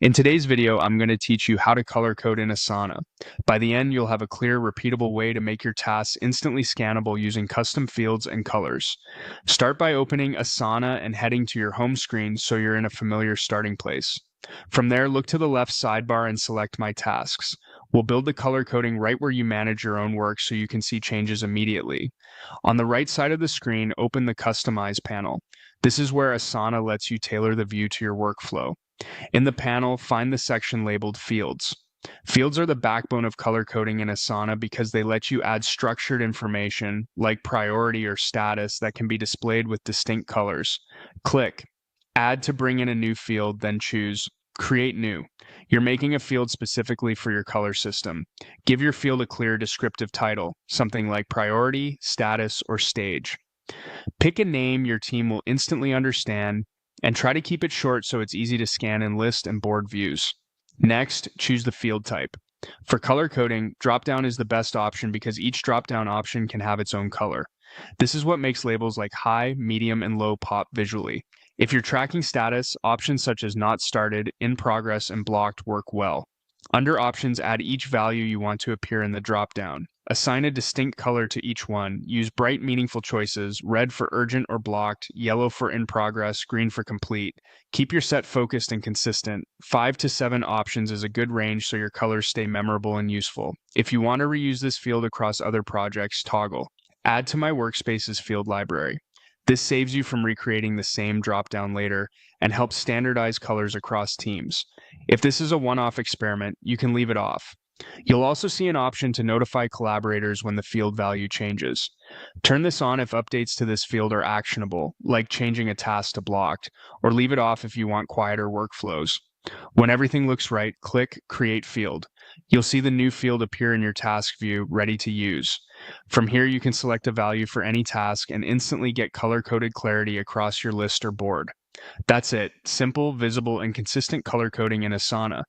In today's video, I'm going to teach you how to color code in Asana. By the end, you'll have a clear, repeatable way to make your tasks instantly scannable using custom fields and colors. Start by opening Asana and heading to your home screen so you're in a familiar starting place. From there, look to the left sidebar and select My Tasks. We'll build the color coding right where you manage your own work so you can see changes immediately. On the right side of the screen, open the Customize panel. This is where Asana lets you tailor the view to your workflow. In the panel, find the section labeled Fields. Fields are the backbone of color coding in Asana because they let you add structured information like priority or status that can be displayed with distinct colors. Click Add to bring in a new field, then choose Create New. You're making a field specifically for your color system. Give your field a clear descriptive title, something like priority, status, or stage. Pick a name your team will instantly understand and try to keep it short so it's easy to scan in list and board views. Next, choose the field type. For color coding, drop-down is the best option because each drop-down option can have its own color. This is what makes labels like high, medium, and low pop visually. If you're tracking status, options such as not started, in progress, and blocked work well. Under options, add each value you want to appear in the drop-down. Assign a distinct color to each one. Use bright, meaningful choices, red for urgent or blocked, yellow for in progress, green for complete. Keep your set focused and consistent. 5 to 7 options is a good range so your colors stay memorable and useful. If you want to reuse this field across other projects, toggle Add to my workspaces field library. This saves you from recreating the same drop-down later and helps standardize colors across teams. If this is a one-off experiment, you can leave it off. You'll also see an option to notify collaborators when the field value changes. Turn this on if updates to this field are actionable, like changing a task to blocked, or leave it off if you want quieter workflows. When everything looks right, click Create Field. You'll see the new field appear in your task view, ready to use. From here, you can select a value for any task and instantly get color-coded clarity across your list or board. That's it. Simple, visible, and consistent color coding in Asana.